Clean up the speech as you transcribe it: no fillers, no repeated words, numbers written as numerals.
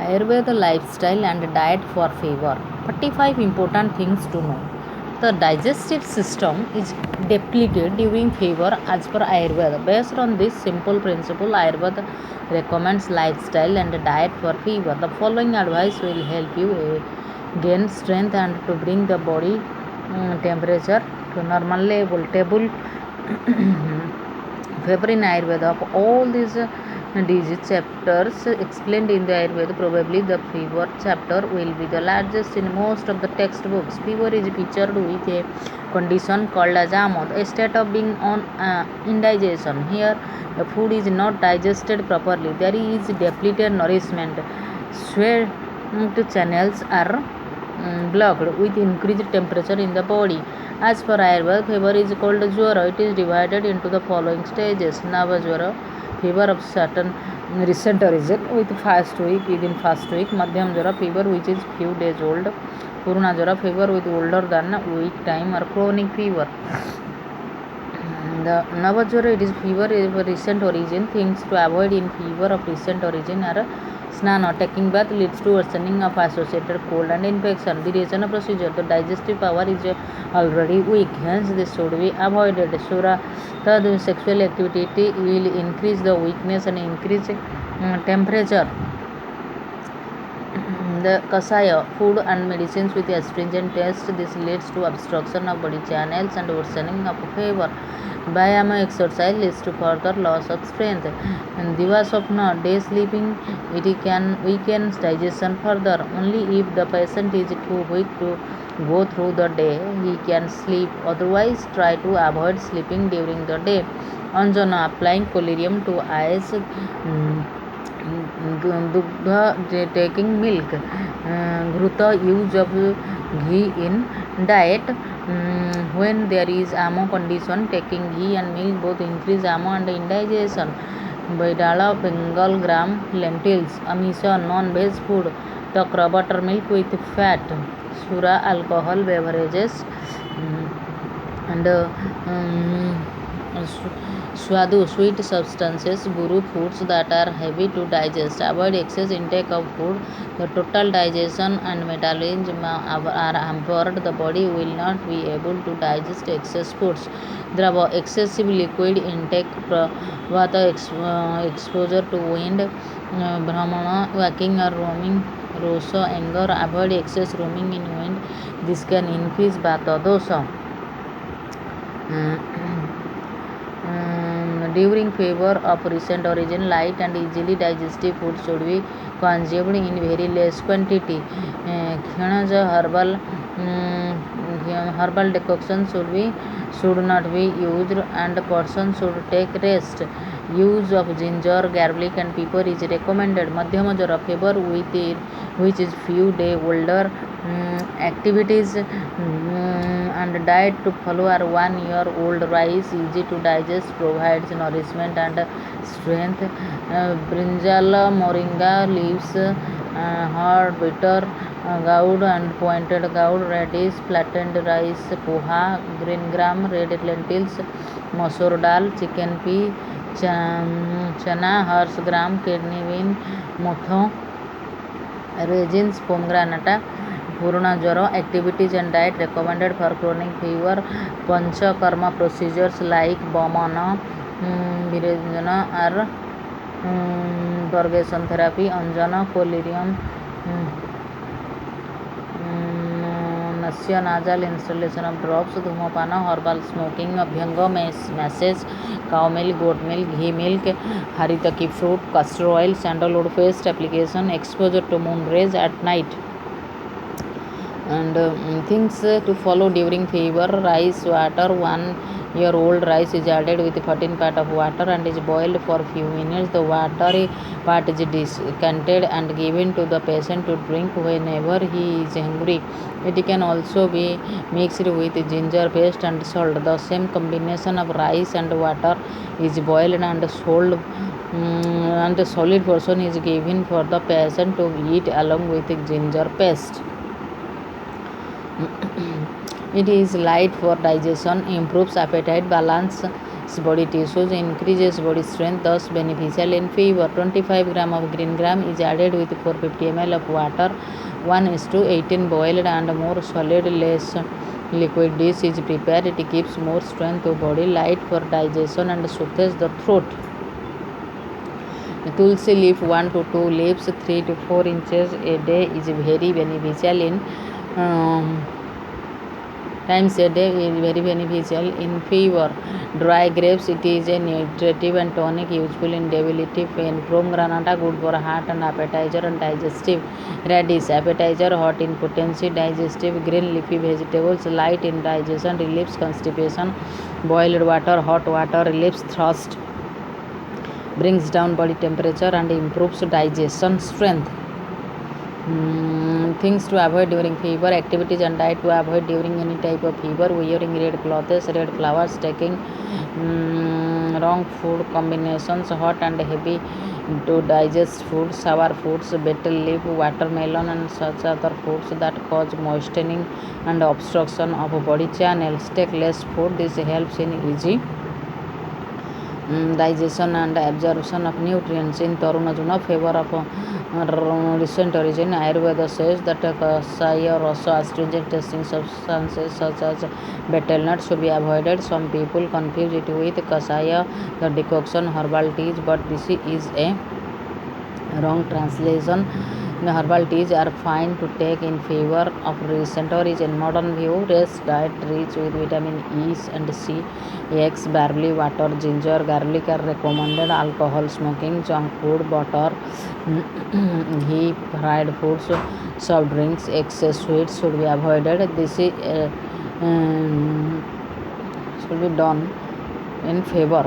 Ayurveda lifestyle and diet for fever. 45 important things to know. The digestive system is depleted during fever as per Ayurveda. Based on this simple principle, Ayurveda recommends lifestyle and diet for fever. The following advice will help you gain strength and to bring the body temperature to normal level. Table fever in Ayurveda. Of all these disease chapters explained in the Ayurveda, probably the fever chapter will be the largest in most of the textbooks. Fever is featured with a condition called as amod, a state of being on indigestion. Here, the food is not digested properly. There is depleted nourishment. Sweat channels are blocked with increased temperature in the body. As per Ayurveda, fever is called Jwara. It is divided into the following stages. Navajwara, fever of certain recent origin with first week, within first week. Madhyam Jwara, fever which is few days old. Purna Jwara, fever with older than a week time or chronic fever. The Navajwara, it is fever of recent origin. Things to avoid in fever of recent origin are Snana, taking bath leads to worsening of associated cold and infection. The Rechana procedure, the digestive power is already weak, hence this should be avoided. Shura, the sexual activity will increase the weakness and increase temperature. The Kasaya, food and medicines with astringent taste, this leads to obstruction of body channels and worsening of fever. Vyayama exercise leads to further loss of strength. And Divasopna, day sleeping, it can weaken digestion further. Only if the patient is too weak to go through the day, he can sleep. Otherwise, try to avoid sleeping during the day. Anjana, applying collyrium to eyes. Dugdha, taking milk. Ghruta, use of ghee in diet. When there is ammo condition, taking ghee and milk both increase ammo and indigestion. Vaidala, Bengal gram, lentils. Amisha, non-veg food. Takra, buttermilk with fat. Sura, alcohol beverages. And Swadu, sweet substances. Guru, foods that are heavy to digest. Avoid excess intake of food. The total digestion and metabolism are hampered. The body will not be able to digest excess foods. Drava, excessive liquid intake. Vata, exposure to wind. Brahmana, walking or roaming. Rosa, anger. Avoid excess roaming in wind. This can increase Vata dosa. During fever of recent origin, light and easily digestive food should be consumed in very less quantity. Khanaja herbal decoction should not be used, and the person should take rest. Use of ginger, garlic and pepper is recommended. Madhyama Jwara, fever with it, which is few day older. Activities and diet to follow are 1 year old rice, easy to digest, provides nourishment and strength. Brinjal, moringa leaves, hard bitter gourd and pointed gourd, radish, flattened rice, poha, green gram, red lentils, masoor dal, chicken pea, chana, horse gram, kidney bean, motho, raisins, pomegranate. Purna Jwara, activities and diet recommended for chronic fever. Panchakarma procedures like Vamana, Virajana or purgation therapy. Anjana, collyrium, Nasya, nasal installation of drops. Dhumapana, herbal smoking. Abhyanga, massage. Cow milk, goat milk, ghee milk. Haritaki fruit, castor oil, sandalwood paste application. Exposure to moon rays at night. And things to follow during fever: rice water. 1 year old rice is added with 14 part of water and is boiled for few minutes. The watery part is decanted and given to the patient to drink whenever he is hungry. It can also be mixed with ginger paste and salt. The same combination of rice and water is boiled and sold and the solid portion is given for the patient to eat along with ginger paste. It is light for digestion, improves appetite, balance body tissues, increases body strength, thus beneficial in fever. 25 gram of green gram is added with 450 ml of water. 1:18 boiled and more solid, less liquid dish is prepared. It gives more strength to body, light for digestion and soothes the throat. Tulsi leaf 1 to 2 leaves 3 to 4 inches a day is very beneficial in times a day is very beneficial in fever. Dry grapes, it is a nutritive and tonic, useful in debility pain. Pomegranate, good for heart and appetizer and digestive. Radish, appetizer, hot in potency, digestive. Green leafy vegetables, light in digestion, relieves constipation. Boiled water, hot water, relieves thirst, brings down body temperature and improves digestion strength. Things to avoid during fever, activities and diet to avoid during any type of fever: wearing red clothes, red flowers, taking wrong food combinations, hot and heavy to digest food, sour foods, betel leaf, watermelon and such other foods that cause moistening and obstruction of body channels. Take less food, this helps in easy digestion and absorption of nutrients. In Tarunajuna, favor of recent origin, Ayurveda says that kasaya or also astringent tasting substances such as betel nut should be avoided. Some people confuse it with kasaya, the decoction herbal teas, but this is a wrong translation. The herbal teas are fine to take in favor of recent origin. Modern view: rest diet rich with vitamin E and C, eggs, barley, water, ginger, garlic are recommended. Alcohol, smoking, junk food, butter, ghee, fried foods, soft drinks, excess sweets should be avoided. This is should be done in favor